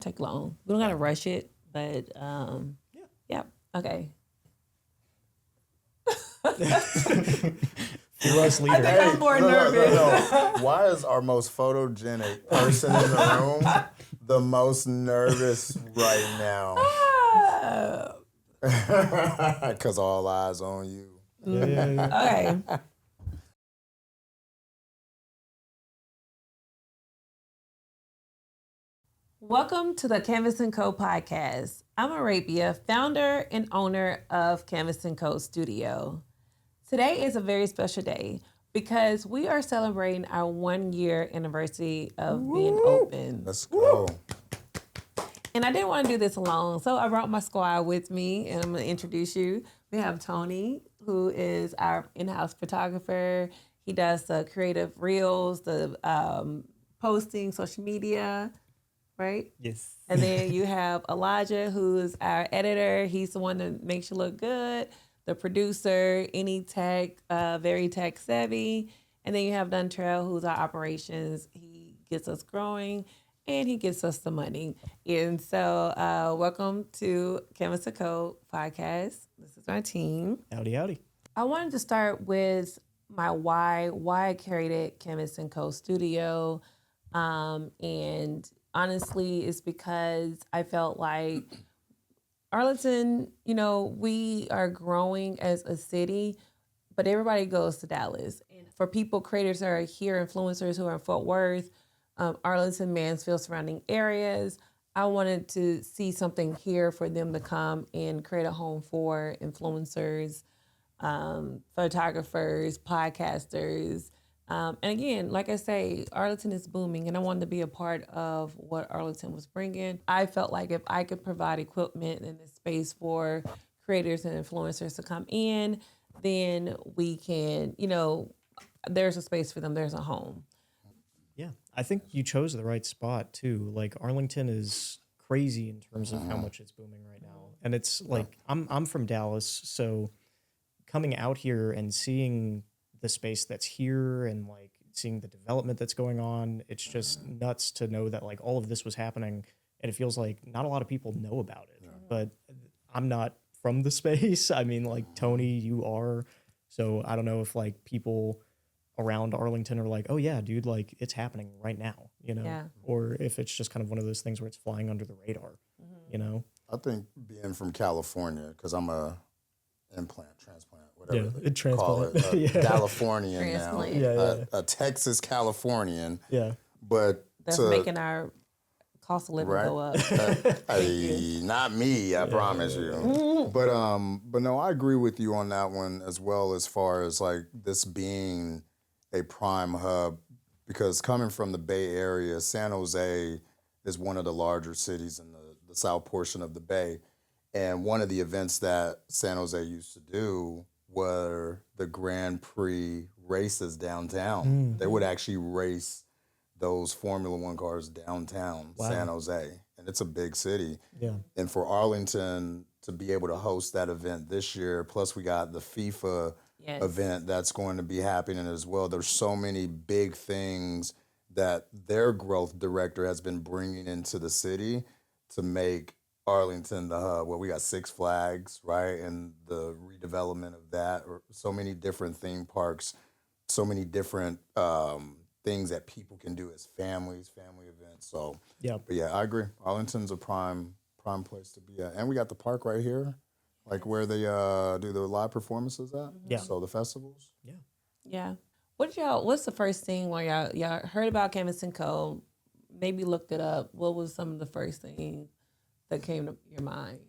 Take long. We don't gotta rush it, but yeah. Okay. Fearless leader. I think I'm more nervous. No. Why is our most photogenic person in the room the most nervous right now? Because all eyes on you. Okay. Welcome to the Canvas & Co podcast. I'm Arabia, founder and owner of Canvas & Co Studio. Today is a very special day because we are celebrating our 1 year anniversary of being open. Let's go. And I didn't want to do this alone, so I brought my squad with me, and I'm going to introduce you. We have Tony, who is our in-house photographer. He does the creative reels, the posting, social media, right? Yes. And then you have Elijah, who is our editor. He's the one that makes you look good. The producer, any tech, very tech savvy. And then you have Duntrell, who's our operations. He gets us growing and he gets us the money. And so welcome to Canvas & Co podcast. This is my team. Howdy, howdy. I wanted to start with my why I created Canvas & Co Studio. And honestly, it's because I felt like Arlington, we are growing as a city, but everybody goes to Dallas. And for people, creators that are here, influencers who are in Fort Worth, Arlington, Mansfield, surrounding areas, I wanted to see something here for them to come and create a home for influencers, photographers, podcasters. And again, like I say, Arlington is booming, and I wanted to be a part of what Arlington was bringing. I felt like if I could provide equipment and a space for creators and influencers to come in, then we can, there's a space for them, there's a home. Yeah, I think you chose the right spot too. Like Arlington is crazy in terms of how much it's booming right now. And it's like, I'm from Dallas, so coming out here and seeing the space that's here and like seeing the development that's going on, it's just nuts to know that like all of this was happening, and it feels like not a lot of people know about it. But I'm not from the space. I mean, like Tony, you are, so I don't know if like people around Arlington are like, oh yeah, dude, like it's happening right now, or if it's just kind of one of those things where it's flying under the radar, I think being from California, because I'm a transplant, whatever they transplant. call it, a Californian Transplant. now, a Texas Californian. Yeah. But That's making our cost of living go up. Not me, I promise you. But no, I agree with you on that one as well, as far as like this being a prime hub, because coming from the Bay Area, San Jose is one of the larger cities in the south portion of the Bay. And one of the events that San Jose used to do were the Grand Prix races downtown. They would actually race those Formula One cars downtown, San Jose. And it's a big city. Yeah. And for Arlington to be able to host that event this year, plus we got the FIFA event that's going to be happening as well. There's so many big things that their growth director has been bringing into the city to make Arlington the hub. Well, we got Six Flags, right? And the redevelopment of that, or so many different theme parks, so many different things that people can do as families, family events. So, but yeah, I agree. Arlington's a prime place to be at. And we got the park right here, like where they do the live performances at. Yeah. So the festivals. Yeah. Yeah. What's the first thing when y'all heard about Canvas & Co, maybe looked it up? What was some of the first things that came to your mind?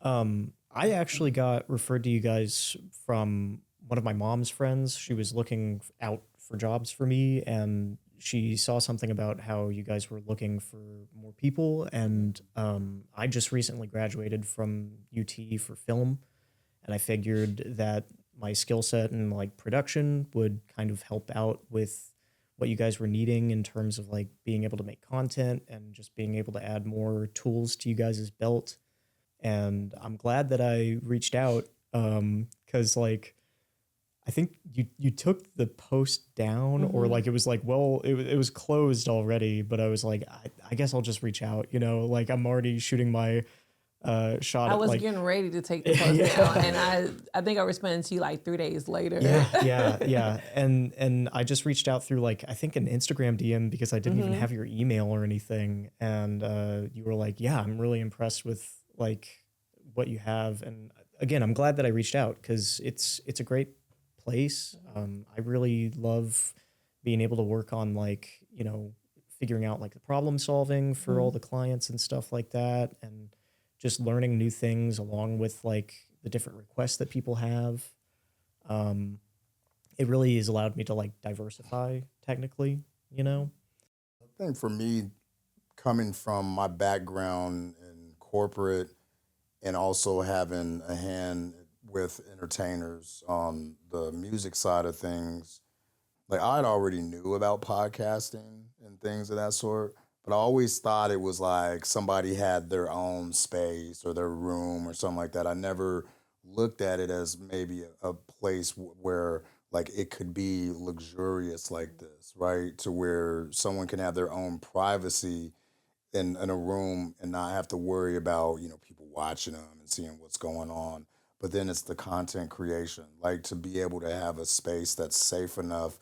I actually got referred to you guys from one of my mom's friends. She was looking out for jobs for me, and she saw something about how you guys were looking for more people. And I just recently graduated from UT for film, and I figured that my skill set and like production would kind of help out with what you guys were needing in terms of like being able to make content and just being able to add more tools to you guys' belt. And I'm glad that I reached out because like I think you took the post down, or like it was like, well, it was closed already, but I was like, I guess I'll just reach out, you know, like I'm already shooting my shot. I was like, getting ready to take the post down, and I think I responded to you like 3 days later. Yeah. And I just reached out through like, I think an Instagram DM because I didn't even have your email or anything. And you were like, yeah, I'm really impressed with like what you have. And again, I'm glad that I reached out because it's a great place. I really love being able to work on like, you know, figuring out like the problem solving for all the clients and stuff like that. And just learning new things along with like the different requests that people have. It really has allowed me to like diversify technically, you know? I think for me, coming from my background in corporate and also having a hand with entertainers on the music side of things, like I'd already knew about podcasting and things of that sort, but I always thought it was like somebody had their own space or their room or something like that. I never looked at it as maybe a place where like it could be luxurious like this, right? To where someone can have their own privacy in a room and not have to worry about, you know, people watching them and seeing what's going on. But then it's the content creation, like to be able to have a space that's safe enough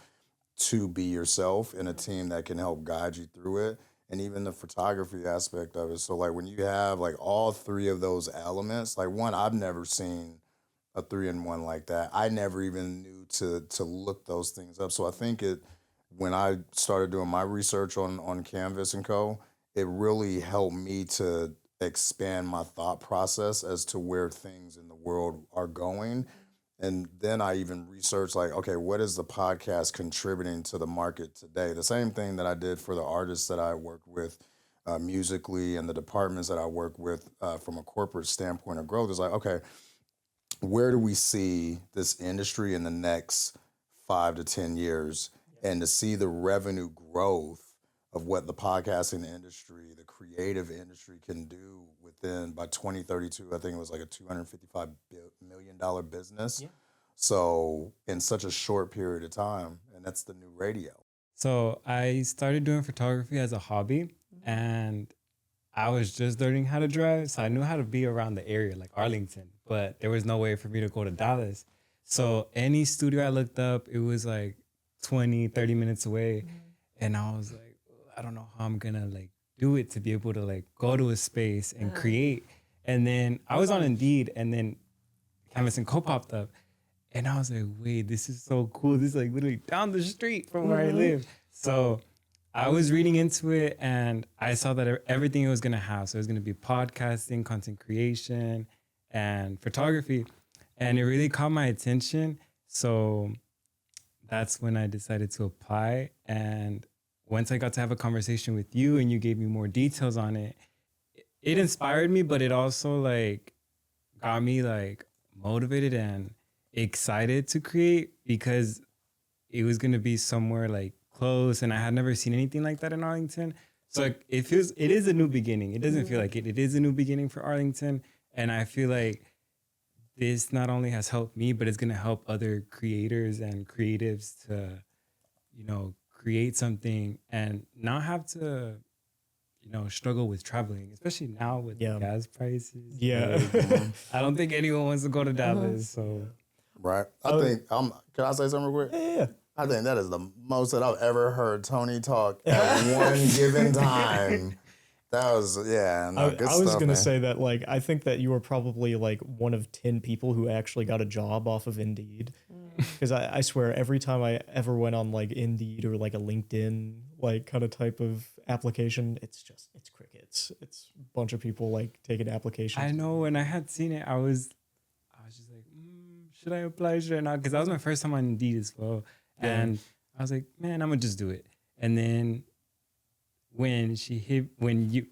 to be yourself and a team that can help guide you through it. And even the photography aspect of it. So like when you have like all three of those elements, like one, I've never seen a 3-in-1 like that. I never even knew to look those things up. So I think when I started doing my research on Canvas and Co, it really helped me to expand my thought process as to where things in the world are going. And then I even researched like, okay, what is the podcast contributing to the market today? The same thing that I did for the artists that I worked with musically and the departments that I work with from a corporate standpoint of growth is like, okay, where do we see this industry in the next 5 to 10 years? And to see the revenue growth of what the podcasting industry, the creative industry can do by 2032, I think it was like a $255 million business. Yeah. So in such a short period of time, and that's the new radio. So I started doing photography as a hobby, and I was just learning how to drive. So I knew how to be around the area, like Arlington, but there was no way for me to go to Dallas. So any studio I looked up, it was like 20, 30 minutes away. And I was like, I don't know how I'm going to like do it to be able to like go to a space and create. And then I was on Indeed, and then Canvas and Co popped up. And I was like, wait, this is so cool. This is like literally down the street from where I live. So I was reading into it, and I saw that everything it was going to have. So it was going to be podcasting, content creation, and photography. And it really caught my attention. So that's when I decided to apply. And once I got to have a conversation with you and you gave me more details on it, it inspired me, but it also like got me like motivated and excited to create, because it was going to be somewhere like close, and I had never seen anything like that in Arlington. So like, it is a new beginning. It doesn't feel like it. It is a new beginning for Arlington. And I feel like this not only has helped me, but it's going to help other creators and creatives to, you know, create something and not have to, you know, struggle with traveling, especially now with the gas prices. Yeah. I don't think anyone wants to go to Dallas. So, right. I think can I say something real quick? Yeah. I think that is the most that I've ever heard Tony talk at one given time. That was, good I stuff, was going to man. say that, like, I think that you were probably like one of 10 people who actually got a job off of Indeed. Because I swear every time I ever went on like Indeed or like a LinkedIn, like kind of type of application, it's crickets. It's a bunch of people like taking applications. I know when I had seen it, I was just like, should I apply? Should I not? Because that was my first time on Indeed as well. And I was like, man, I'm going to just do it. And then when you emailed me,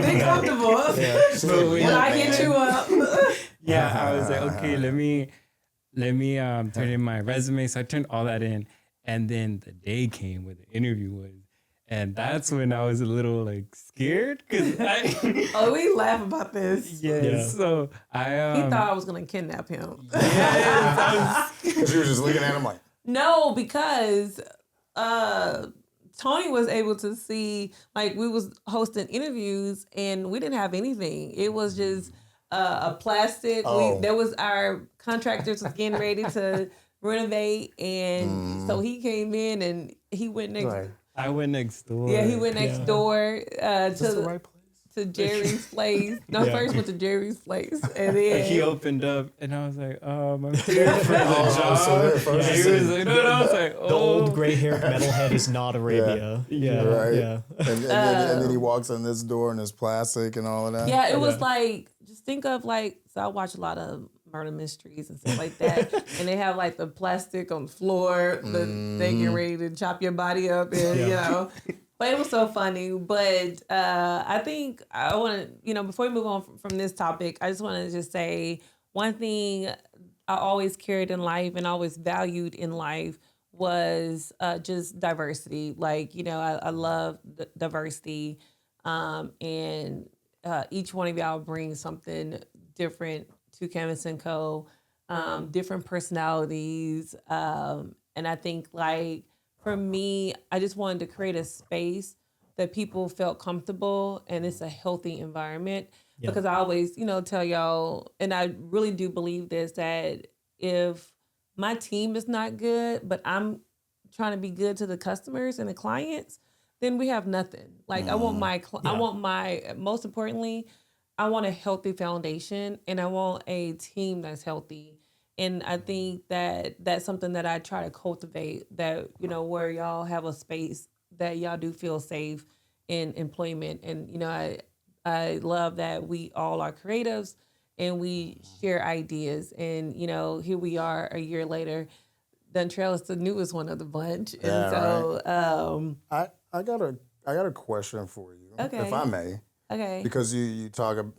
Be comfortable. When I hit you up. I was like, okay, let me turn in my resume. So I turned all that in. And then the day came where the interview was. And that's when I was a little like scared because Oh, we laugh about this. yeah. So He thought I was gonna kidnap him. Because you were just looking at him like, No, because Tony was able to see, like, we was hosting interviews and we didn't have anything. It was just a plastic. Oh. There was our contractors was getting ready to renovate, and so he came in and he went next. right. I went next door. Yeah, he went next door Is this the right place? to Jerry's place. No, first went to Jerry's place, and then He opened up, and I was like, I'm here for the job. so there first And you he was said- like, no, I was like, The old gray-haired metalhead is not Arabia. Yeah, Right. yeah. And then he walks in this door and it's plastic and all of that. yeah, it was like, just think of like, so I watch a lot of murder mysteries and stuff like that, and they have like the plastic on the floor, the thing you're ready to chop your body up, and you know. But it was so funny. But I think I want to, before we move on from this topic, I just want to just say one thing I always carried in life and always valued in life was just diversity. Like, I love diversity, and each one of y'all brings something different to Canvas & Co., different personalities. And I think, like, for me, I just wanted to create a space that people felt comfortable and it's a healthy environment. Yeah. Because I always, tell y'all, and I really do believe this, that if my team is not good, but I'm trying to be good to the customers and the clients, then we have nothing. Like, I want most importantly, I want a healthy foundation and I want a team that's healthy. And I think that that's something that I try to cultivate, that, where y'all have a space that y'all do feel safe in employment. And, I love that we all are creatives and we share ideas. And, here we are a year later. Dontrell is the newest one of the bunch. And Yeah, so, I got a question for you, Okay. if I may. okay. Because you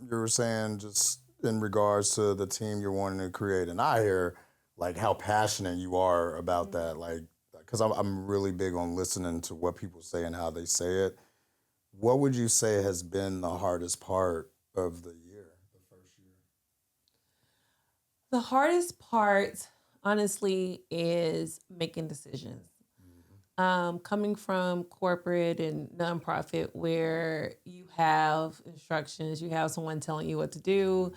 were saying just in regards to the team you're wanting to create, and I hear like how passionate you are about that. Like, because I'm really big on listening to what people say and how they say it. What would you say has been the hardest part of the year, the first year? The hardest part, honestly, is making decisions. Coming from corporate and nonprofit where you have instructions, you have someone telling you what to do,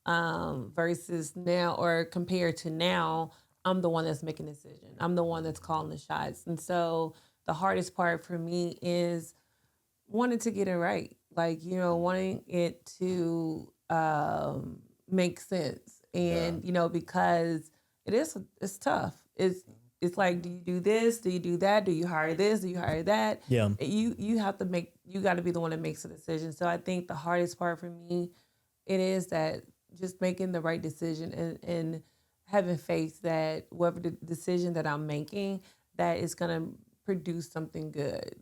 versus now, or compared to now, I'm the one that's making the decision. I'm the one that's calling the shots. And so the hardest part for me is wanting to get it right. Like, wanting it to make sense. And, because it's tough. It's like, do you do this? Do you do that? Do you hire this? Do you hire that? Yeah. You got to be the one that makes the decision. So I think the hardest part for me, it is that just making the right decision and having faith that whatever the decision that I'm making, that is going to produce something good.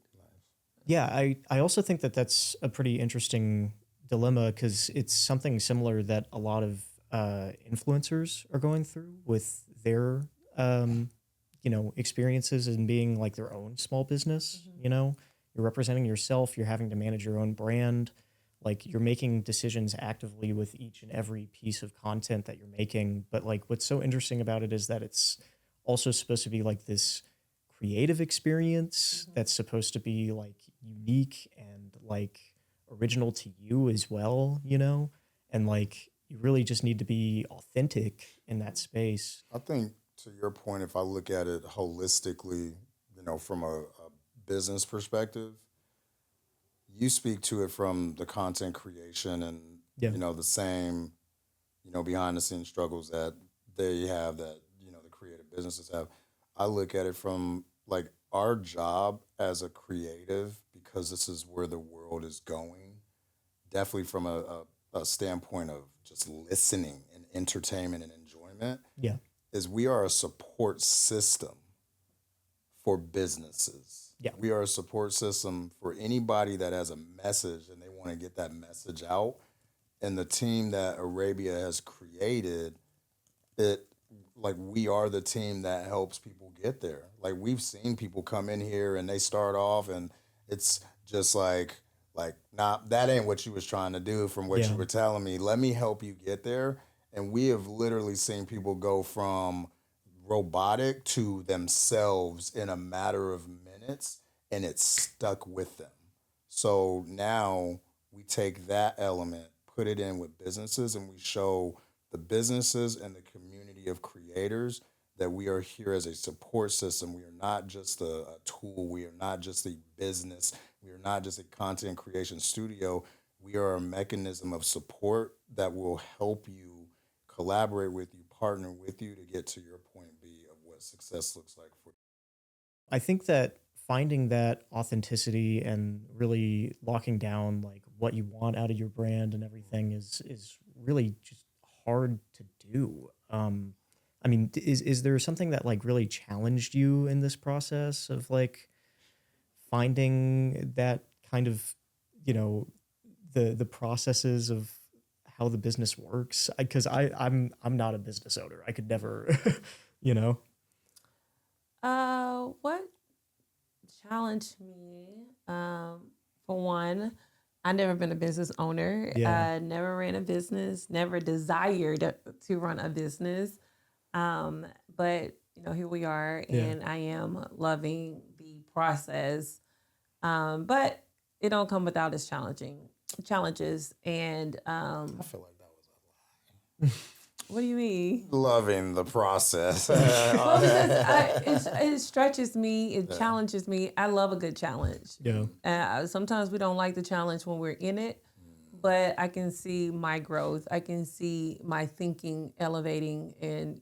Yeah, I also think that that's a pretty interesting dilemma because it's something similar that a lot of influencers are going through with their experiences in being like their own small business. You're representing yourself, you're having to manage your own brand, like you're making decisions actively with each and every piece of content that you're making. But like what's so interesting about it is that it's also supposed to be like this creative experience that's supposed to be like unique and like original to you as well, and like you really just need to be authentic in that space. I think to your point, if I look at it holistically, from a business perspective, you speak to it from the content creation and, the same, behind the scenes struggles that they have, that, the creative businesses have. I look at it from like our job as a creative, because this is where the world is going, definitely from a standpoint of just listening and entertainment and enjoyment. Yeah. Is we are a support system for businesses. Yeah. We are a support system for anybody that has a message and they want to get that message out. And the team that Arabia has created, we are the team that helps people get there. Like, we've seen people come in here and they start off and It's just like not that ain't what you was trying to do from what Yeah. you were telling me. Let me help you get there. And we have literally seen people go from robotic to themselves in a matter of minutes, and it's stuck with them. So now we take that element, put it in with businesses, and we show the businesses and the community of creators that we are here as a support system. We are not just a tool. We are not just a business. We are not just a content creation studio. We are a mechanism of support that will help you collaborate with you, partner with you to get to your point B of what success looks like for you. I think that finding that authenticity and really locking down like what you want out of your brand and everything is really just hard to do. I mean, is there something that like really challenged you in this process of like finding that kind of, you know, the processes of how the business works? Because I'm not a business owner. I could never, you know. What challenged me? For one, I never been a business owner. Yeah. Never ran a business. Never desired to run a business. But here we are, Yeah. and I am loving the process. But it don't come without its challenges. And I feel like that was what do you mean? loving the process. Well, because it stretches me, it challenges me. I love a good challenge. Yeah. Sometimes we don't like the challenge when we're in it, but I can see my growth. I can see my thinking elevating, and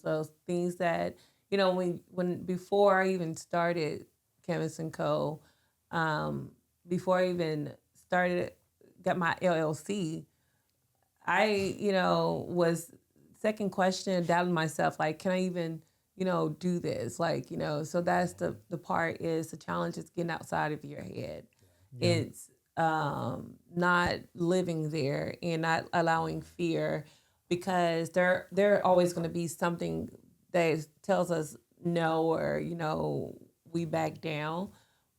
so things that when before I even started Chemist and Co. Before I even got my LLC, I was second question, doubting myself, like, can I even do this, so that's the part is the challenge is getting outside of your head. Yeah. It's not living there and not allowing fear, because there always going to be something that tells us no, or we back down.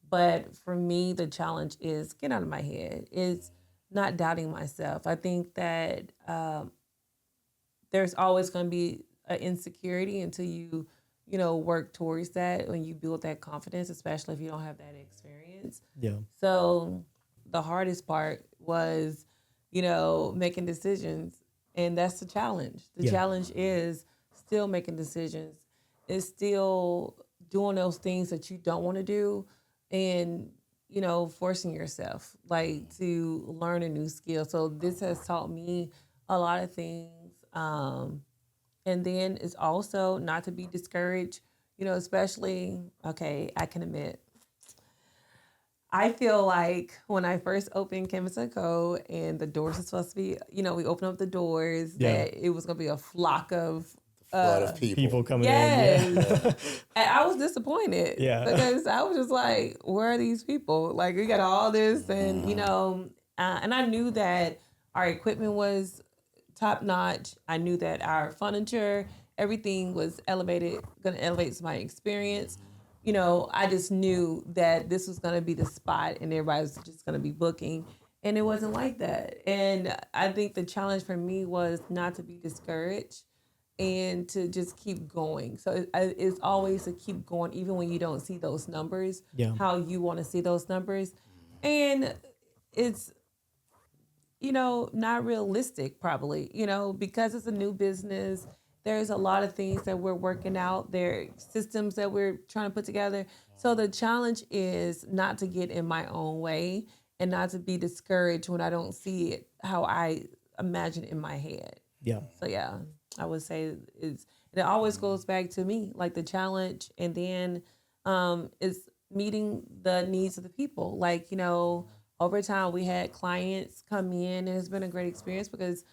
But for me, the challenge is get out of my head. It's not doubting myself. I think that there's always going to be an insecurity until you work towards that, when you build that confidence, especially if you don't have that experience. Yeah. So the hardest part was, making decisions. And that's the challenge. The Yeah. challenge is still making decisions. It's still doing those things that you don't want to do, and, forcing yourself like to learn a new skill. So this has taught me a lot of things. And then it's also not to be discouraged, especially, okay, I can admit, I feel like when I first opened Chemist & Co. and the doors were supposed to be, we opened up the doors, that it was going to be a flock of Flood of people. Coming yes. in. Yeah. And I was disappointed. Yeah. Because I was just like, where are these people? Like, we got all this, and, and I knew that our equipment was top notch. I knew that our furniture, everything was going to elevate my experience. I just knew that this was going to be the spot, and everybody was just going to be booking. And it wasn't like that. And I think the challenge for me was not to be discouraged and to just keep going. So it's always to keep going, even when you don't see those numbers, how you want to see those numbers. And it's, not realistic probably, because it's a new business. There's a lot of things that we're working out. There are systems that we're trying to put together. So the challenge is not to get in my own way and not to be discouraged when I don't see it how I imagine in my head. Yeah. So yeah, I would say it always goes back to me, like the challenge, and then is meeting the needs of the people. Like, over time we had clients come in, and it's been a great experience, because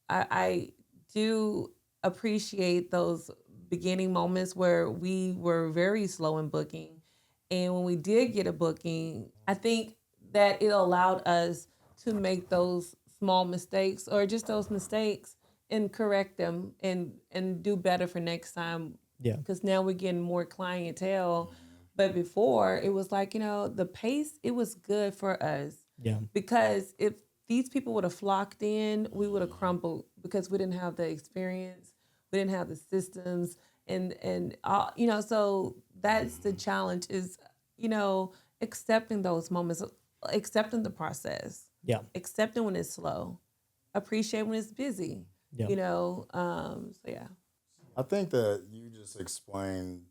I do appreciate those beginning moments where we were very slow in booking. And when we did get a booking, I think that it allowed us to make those small mistakes, or just those mistakes, and correct them and do better for next time. Yeah. Because now we're getting more clientele But before, it was like, the pace, it was good for us. Yeah. Because if these people would have flocked in, we would have crumbled because we didn't have the experience, we didn't have the systems, and so that's the challenge is, accepting those moments, accepting the process, accepting when it's slow, appreciate when it's busy, so yeah. I think that you just explained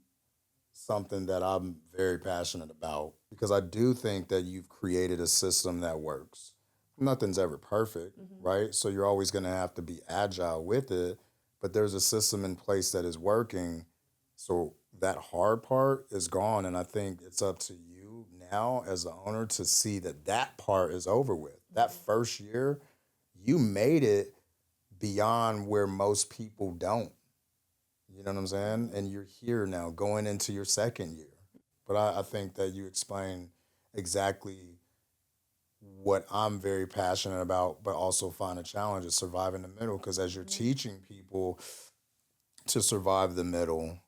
something that I'm very passionate about because I do think that you've created a system that works. Nothing's ever perfect, right? So you're always going to have to be agile with it, but there's a system in place that is working. So that hard part is gone, and I think it's up to you now as the owner to see that that part is over with. That first year, you made it beyond where most people don't. You know what I'm saying? And you're here now going into your second year. But I think that you explained exactly what I'm very passionate about, but also find a challenge is surviving the middle. Because as you're teaching people to survive the middle,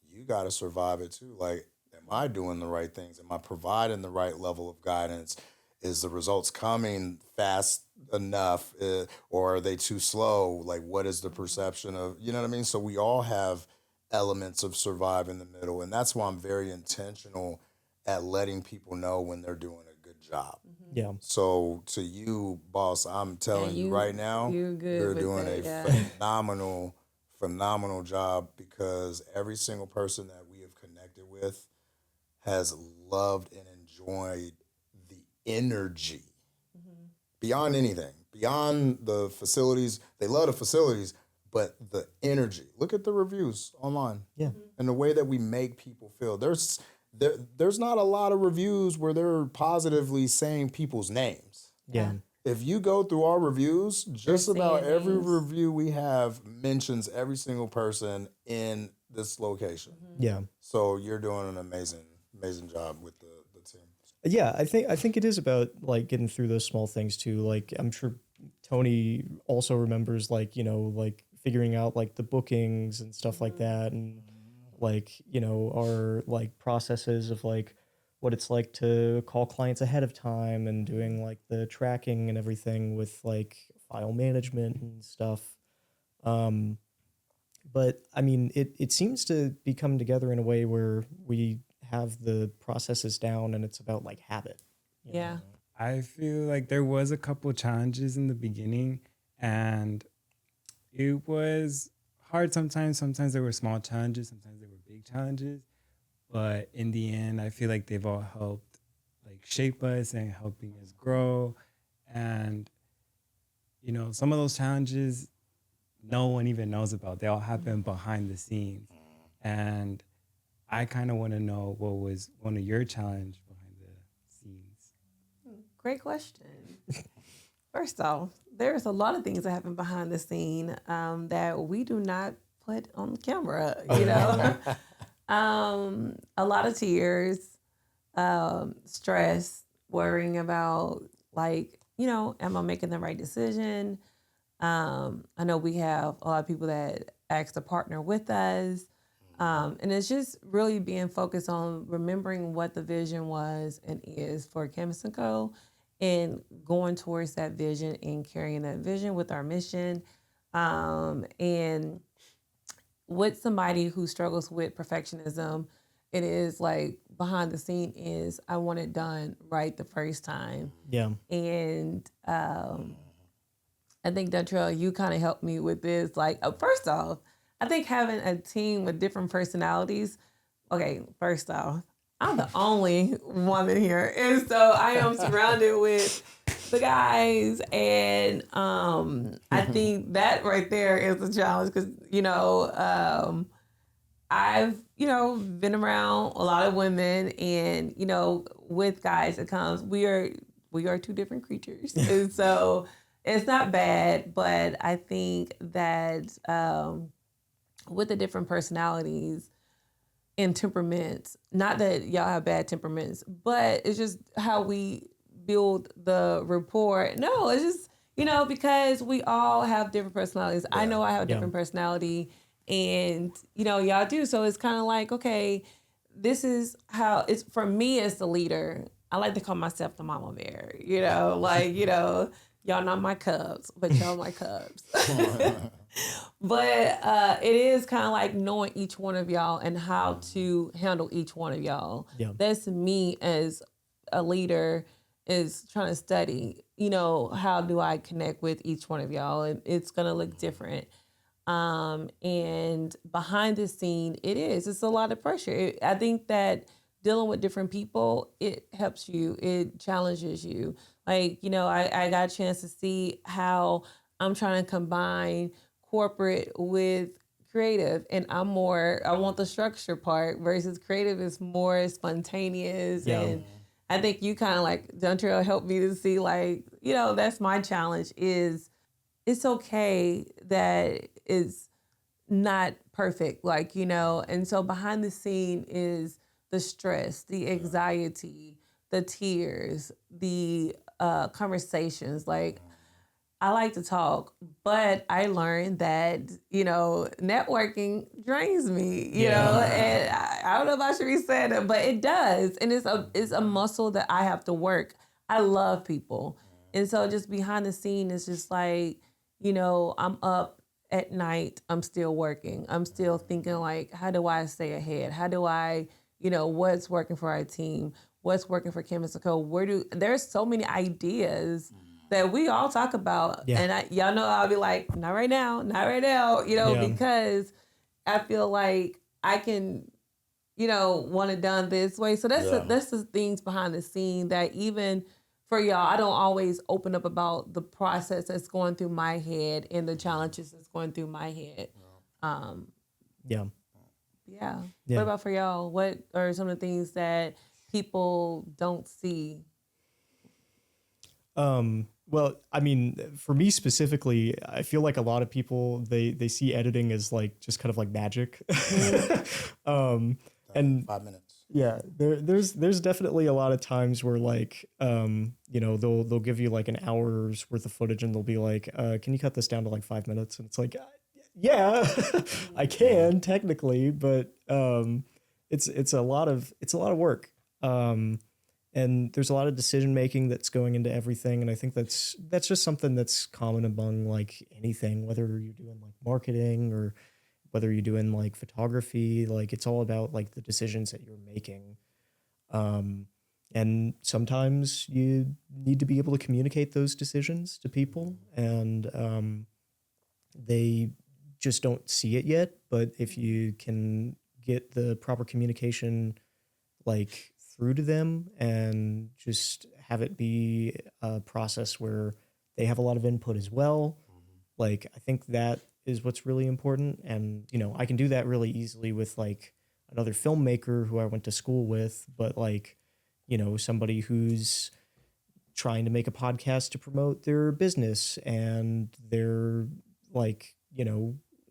you got to survive it too. Like, am I doing the right things? Am I providing the right level of guidance? Is the results coming fast enough or are they too slow? Like, what is the perception of, you know what I mean? So we all have elements of surviving the middle. And that's why I'm very intentional at letting people know when they're doing a good job. Yeah. So to you, boss, I'm telling you right now, you're doing phenomenal job because every single person that we have connected with has loved and enjoyed the energy beyond anything, beyond the facilities. They love the facilities, but the energy. Look at the reviews online. Yeah. And the way that we make people feel. There's not a lot of reviews where they're positively saying people's names. Yeah. If you go through our reviews, just about every review we have mentions every single person in this location. Yeah. So you're doing an amazing job with the team. Yeah, I think it is about like getting through those small things too. Like I'm sure Tony also remembers like, like figuring out like the bookings and stuff like that, and like, our like processes of like what it's like to call clients ahead of time and doing like the tracking and everything with like file management and stuff. But I mean, it seems to be coming together in a way where we have the processes down and it's about like habit. you Yeah. know? I feel like there was a couple challenges in the beginning and it was hard sometimes. Sometimes there were small challenges, sometimes there were big challenges. But in the end, I feel like they've all helped like shape us and helping us grow. And, some of those challenges no one even knows about. They all happen behind the scenes. And I kind of want to know what was one of your challenges behind the scenes. Great question. First off, there's a lot of things that happen behind the scene that we do not put on camera, a lot of tears, stress, worrying about am I making the right decision? I know we have a lot of people that ask to partner with us. And it's just really being focused on remembering what the vision was and is for Chemist & Co. and going towards that vision and carrying that vision with our mission. And with somebody who struggles with perfectionism, it is like behind the scene is I want it done right the first time. Yeah. And I think Dontrell, you kind of helped me with this. Like, first off, I think having a team with different personalities. Okay, first off, I'm the only woman here, and so I am surrounded with the guys, and I think that right there is a challenge because I've been around a lot of women, and with guys it comes we are two different creatures, and so it's not bad, but I think that with the different personalities and temperaments, not that y'all have bad temperaments, but it's just how we build the rapport. No, it's just, because we all have different personalities. Yeah. I know I have a different personality and, y'all do. So it's kind of like, okay, this is how it's for me as the leader. I like to call myself the mama bear, y'all not my cubs, but y'all my cubs. But it is kind of like knowing each one of y'all and how to handle each one of y'all. Yeah. That's me as a leader, is trying to study, how do I connect with each one of y'all? And it's going to look different. And behind the scene, it's a lot of pressure. I think that dealing with different people, it helps you, it challenges you. Like, I got a chance to see how I'm trying to combine corporate with creative, and I want the structure part versus creative is more spontaneous. Yeah. And I think you kind of like, Dontrell helped me to see like, that's my challenge is it's okay that it's not perfect, and so behind the scene is the stress, the anxiety, the tears, the conversations. Like, I like to talk, but I learned that, networking drains me, and I don't know if I should be saying it, but it does. And it's a muscle that I have to work. I love people. And so just behind the scene is just like, I'm up at night, I'm still working. I'm still thinking like, how do I stay ahead? How do I, what's working for our team? What's working for Chemist & Co? There's so many ideas that we all talk about. Yeah. And y'all know I'll be like, not right now, because I feel like I can, want it done this way. So that's the things behind the scene that even for y'all, I don't always open up about the process that's going through my head and the challenges that's going through my head. Yeah. Yeah. What about for y'all? What are some of the things that people don't see? Well, I mean, for me specifically, I feel like a lot of people, they see editing as like just kind of like magic. And 5 minutes. yeah, there's definitely a lot of times where like, they'll give you like an hour's worth of footage and they'll be like, can you cut this down to like 5 minutes? And it's like, yeah, I can technically, but it's a lot of work. And there's a lot of decision making that's going into everything, and I think that's just something that's common among like anything, whether you're doing like marketing or whether you're doing like photography. Like, it's all about like the decisions that you're making, and sometimes you need to be able to communicate those decisions to people, and they just don't see it yet. But if you can get the proper communication like through to them and just have it be a process where they have a lot of input as well, like, I think that is what's really important. And I can do that really easily with like another filmmaker who I went to school with, but like, somebody who's trying to make a podcast to promote their business and they're like,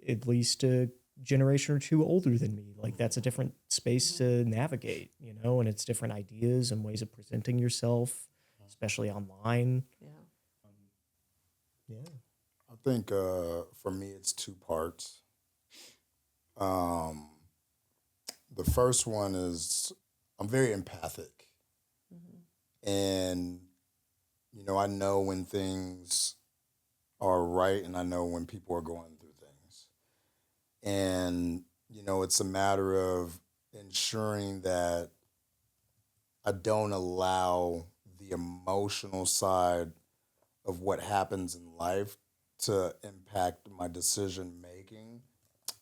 at least a generation or two older than me. Like, that's a different space to navigate, and it's different ideas and ways of presenting yourself, especially online. Yeah. I think for me, it's two parts. The first one is I'm very empathic. And, I know when things are right and I know when people are going through things. And, it's a matter of ensuring that I don't allow the emotional side of what happens in life to impact my decision making.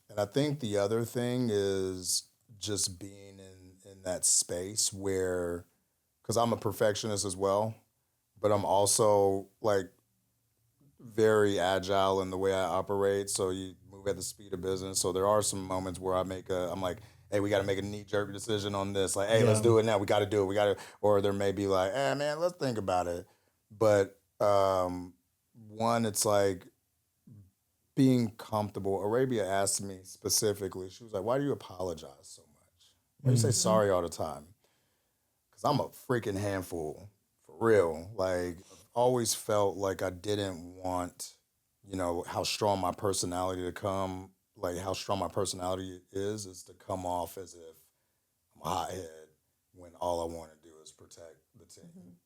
And I think the other thing is just being in that space where, because I'm a perfectionist as well, but I'm also like very agile in the way I operate. So you move at the speed of business. So there are some moments where I'm like, hey, we got to make a knee-jerk decision on this. Like, hey, let's do it now. We got to do it. Or there may be like, man, let's think about it. But one, it's like being comfortable. Arabia asked me specifically, she was like, why do you apologize so much? Why do you say sorry all the time? Because I'm a freaking handful, for real. Like, I've always felt like I didn't want, how strong my personality is to come off as if hothead when all I want to do is protect the team,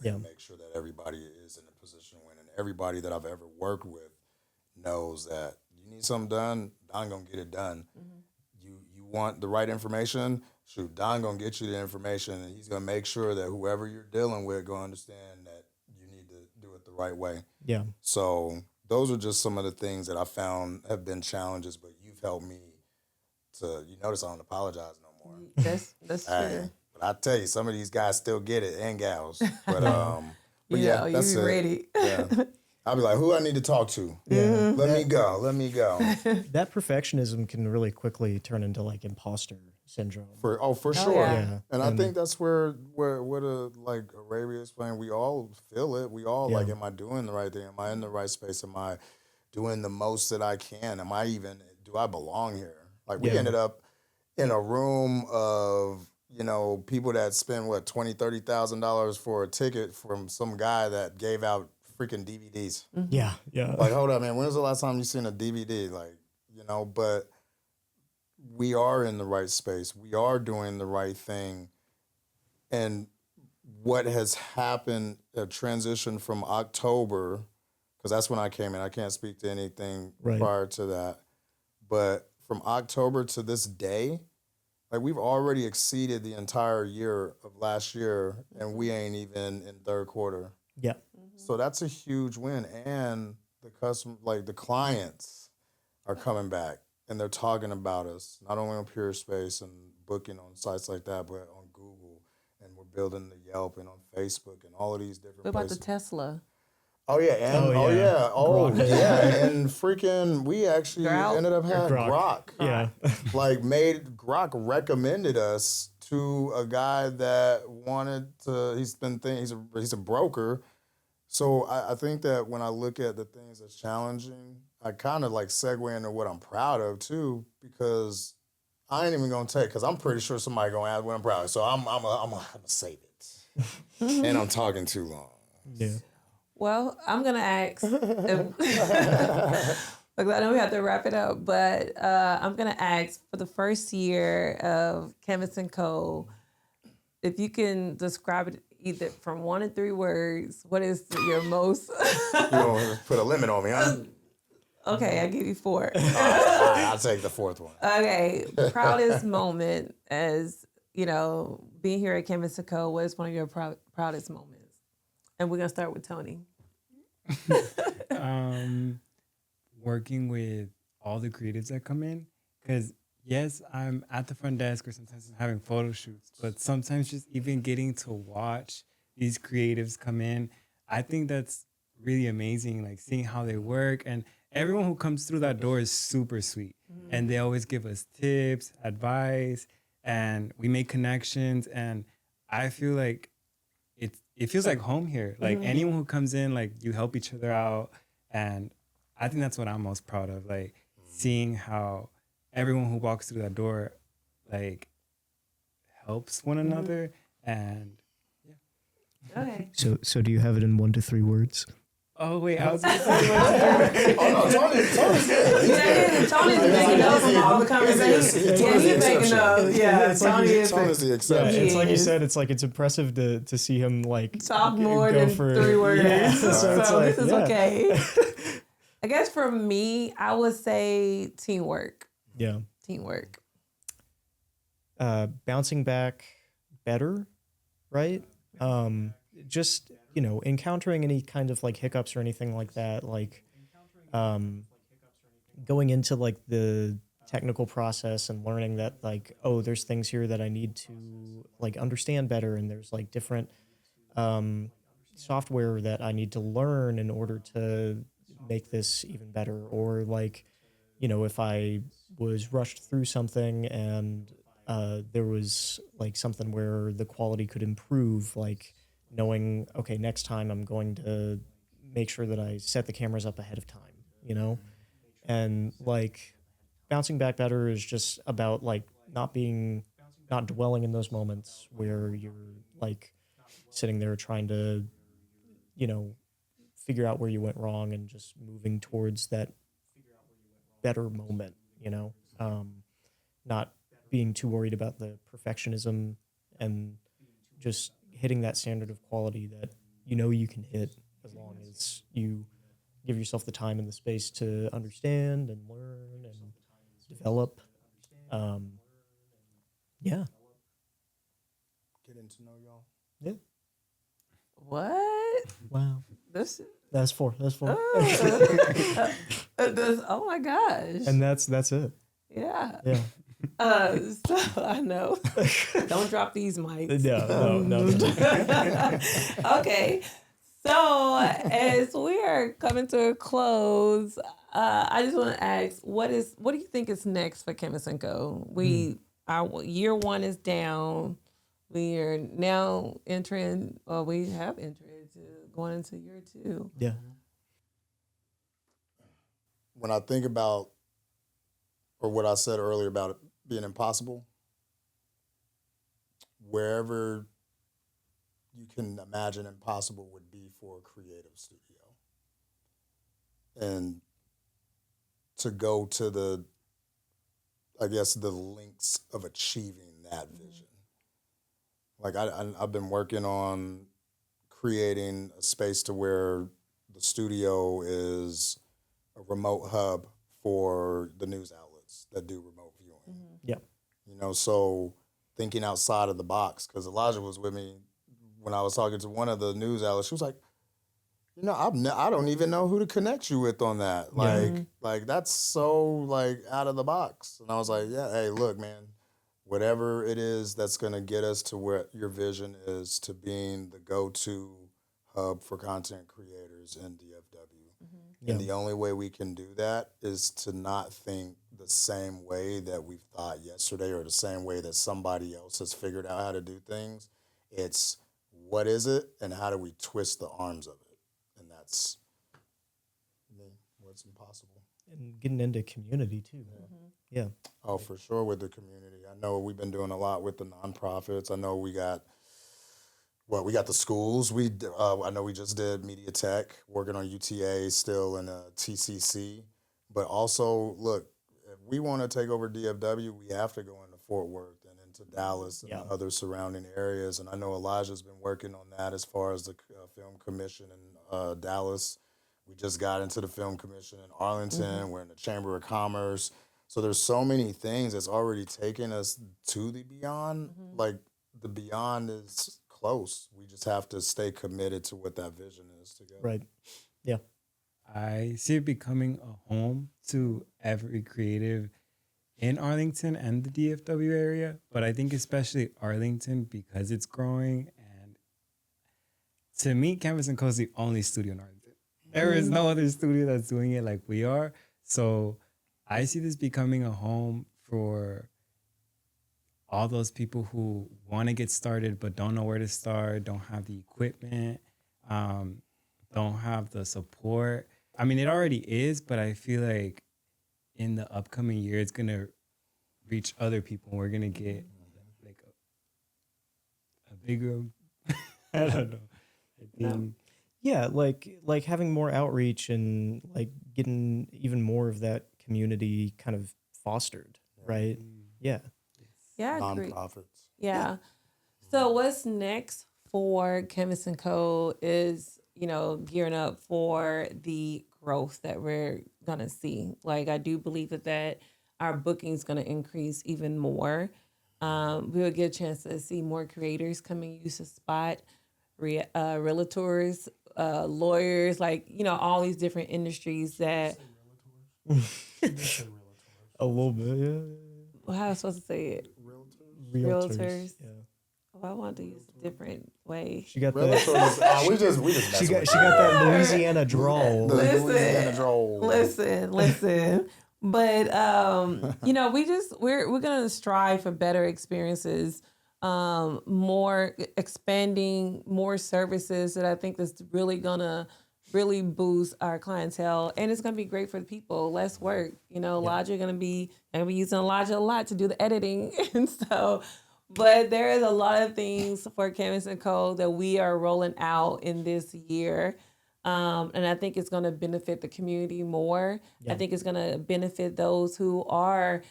and make sure that everybody is in a position to win. And everybody that I've ever worked with knows that you need something done, Don gonna get it done. You want the right information, shoot, Don gonna get you the information, and he's gonna make sure that whoever you're dealing with gonna understand that you need to do it the right way. Yeah. So those are just some of the things that I found have been challenges, but you've helped me to. You notice I don't apologize no more. That's true. But I tell you, some of these guys still get it, and gals. But that's you it. ready. Yeah. I'll be like, who I need to talk to? Yeah. Let me go. That perfectionism can really quickly turn into like imposter syndrome. For sure. Yeah. And I think that's where like Arabia explained, we all feel it. We all like, am I doing the right thing? Am I in the right space? Am I doing the most that I can? Do I belong here? Like we ended up in a room of, people that spend $20,000-$30,000 for a ticket from some guy that gave out freaking DVDs. Yeah. Like, hold up, man. When was the last time you seen a DVD? Like, but we are in the right space. We are doing the right thing. And what has happened, a transition from October, because that's when I came in. I can't speak to anything prior to that. But from October to this day, like we've already exceeded the entire year of last year, and we ain't even in third quarter. Yeah. So that's a huge win. And the clients are coming back and they're talking about us, not only on Pure Space and booking on sites like that, but on Google. And we're building the Yelp and on Facebook and all of these different What about places. the Tesla? Oh, yeah. And, and freaking, we actually ended up having Grok. Yeah. Grok recommended us to a guy that wanted to, he's a broker. So I think that when I look at the things that's challenging, I kind of like segue into what I'm proud of too, because I ain't even gonna take, because I'm pretty sure somebody gonna ask what I'm proud of. So I'm gonna save it. And I'm talking too long. Yeah. Well, I'm gonna ask. Look, I know we have to wrap it up, but I'm gonna ask for the first year of Canvas & Co. If you can describe it either from 1 to 3 words, what is your most? You don't put a limit on me, huh? Okay, I'll give you 4. All right, I'll take the 4th one. Okay, proudest moment as, being here at Canvas & Co. What is one of your proudest moments? And we're going to start with Tony. Working with all the creatives that come in, because yes, I'm at the front desk or sometimes I'm having photo shoots, but sometimes just even getting to watch these creatives come in, I think that's really amazing, like seeing how they work. And everyone who comes through that door is super sweet. Mm-hmm. And they always give us tips, advice, and we make connections. And I feel like it feels like home here. Like anyone who comes in, like you help each other out. And I think that's what I'm most proud of, like seeing how everyone who walks through that door, like, helps one another. And Okay. So do you have it in 1 to 3 words? oh wait, I was gonna say Oh, no, Tony's good. Tony's making notes from all the conversations. He's making notes. Yeah, Tony's the exception. It's like you said. It's impressive to see him like talk more go than for 3 words. Yeah, So it's like, this is okay. I guess for me, I would say teamwork. Yeah. Teamwork. Bouncing back better, right? Just encountering any kind of like hiccups or anything like that, like going into like the technical process and learning that like, oh, there's things here that I need to like understand better, and there's like different software that I need to learn in order to make this even better. Or like, if I was rushed through something and there was like something where the quality could improve, like knowing, okay, next time I'm going to make sure that I set the cameras up ahead of time, and like bouncing back better is just about like not dwelling in those moments where you're like sitting there trying to, figure out where you went wrong and just moving towards that better moment, not being too worried about the perfectionism and just hitting that standard of quality that you can hit as long as you give yourself the time and the space to understand and learn and develop. Yeah. Getting to know y'all. Yeah. What? Wow. This. That's four. Oh my gosh. And that's it. Yeah. Yeah. So I know. Don't drop these mics. No. Okay. So as we are coming to a close, I just want to ask, what do you think is next for Chemist & Co? Our year 1 is down. We are now entering, or we have entered going into year 2. Yeah. When I think about, or what I said earlier about it being impossible, wherever you can imagine impossible would be for a creative studio. And to go to the links of achieving that vision. Like I've been working on creating a space to where the studio is a remote hub for the news outlets that do remote viewing. Yeah. So thinking outside of the box, because Elijah was with me when I was talking to one of the news outlets. She was like, I don't even know who to connect you with on that. Like that's so like out of the box. And I was like, yeah, hey, look, man, whatever it is that's going to get us to where your vision is, to being the go-to hub for content creators in DFW. And the only way we can do that is to not think the same way that we thought yesterday or the same way that somebody else has figured out how to do things. It's what is it and how do we twist the arms of it? And that's what's impossible. And getting into community too. Yeah. Oh, for sure, with the community. I know we've been doing a lot with the nonprofits. I know we got the schools. I know we just did Media Tech, working on UTA still in TCC. But also, look, if we want to take over DFW, we have to go into Fort Worth and into Dallas and other surrounding areas. And I know Elijah's been working on that as far as the Film Commission in Dallas. We just got into the Film Commission in Arlington. We're in the Chamber of Commerce. So there's so many things that's already taken us to the beyond. Like the beyond is close. We just have to stay committed to what that vision is together. Right. Yeah. I see it becoming a home to every creative in Arlington and the DFW area, but I think especially Arlington because it's growing. And to me, Canvas & Co is the only studio in Arlington. There is no other studio that's doing it like we are. So I see this becoming a home for all those people who want to get started but don't know where to start, don't have the equipment, don't have the support. I mean, it already is, but I feel like in the upcoming year, it's going to reach other people. We're going to get like a bigger, I don't know. Yeah, like having more outreach and like getting even more of that community kind of fostered, right? Yeah. Yeah, I agree. Nonprofits. Yeah. So what's next for Chemist & Co is, gearing up for the growth that we're going to see. Like, I do believe that our booking is going to increase even more. We'll get a chance to see more creators come and use the spot, realtors, lawyers, all these different industries that... A little bit, yeah. Well, how am I supposed to say it? Realtors. Yeah. Well, I wanted to use a different way. She got that. We just she got that Louisiana drawl. Listen. But we're gonna strive for better experiences, more expanding more services that I think is really gonna boost our clientele, and it's gonna be great for the people. Less work, Elijah gonna be using Elijah a lot to do the editing, and so. But there is a lot of things for Canvas & Co that we are rolling out in this year. And I think it's going to benefit the community more. Yeah. I think it's going to benefit those who are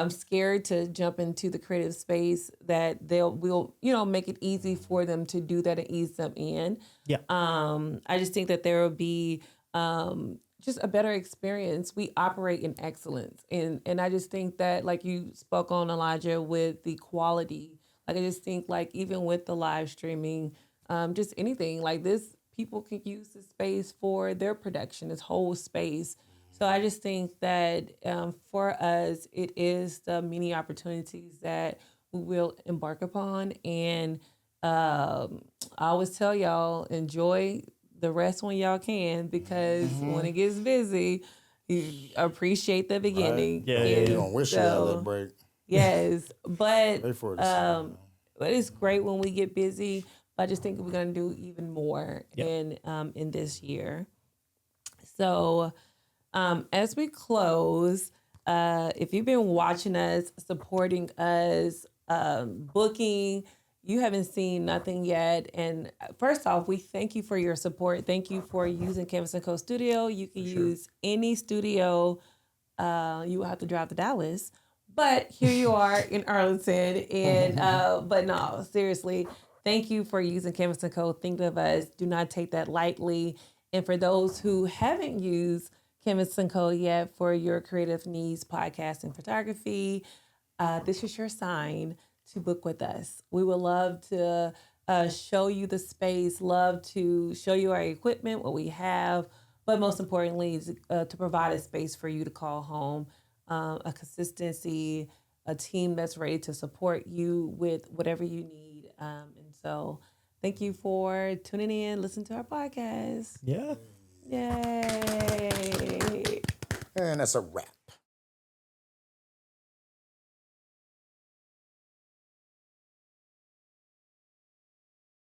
scared to jump into the creative space, that we'll make it easy for them to do that and ease them in. Yeah. I just think that there will be just a better experience. We operate in excellence, and I just think that, like you spoke on, Elijah, with the quality. Like I just think, like, even with the live streaming, just anything like this, people can use the space for their production, this whole space. So I just think that for us, it is the many opportunities that we will embark upon. And I always tell y'all, enjoy the rest when y'all can, because when it gets busy, you appreciate the beginning. Yeah, You yeah. don't wish you had a little break. Yes, but Wait for it to sit. but it's great when we get busy. But I just think we're gonna do even more in this year. So as we close, if you've been watching us, supporting us, booking, you haven't seen nothing yet. And first off, we thank you for your support. Thank you for using Canvas & Co Studio. You can use any studio. You will have to drive to Dallas. But here you are in Arlington. And but no, seriously, thank you for using Canvas & Co. Think of us. Do not take that lightly. And for those who haven't used Canvas & Co. yet for your creative needs, podcast and photography, this is your sign to book with us. We would love to show you the space, love to show you our equipment, what we have, but most importantly, is, to provide a space for you to call home, a consistency, a team that's ready to support you with whatever you need. And so thank you for tuning in, listening to our podcast. Yeah. Yay. And that's a wrap.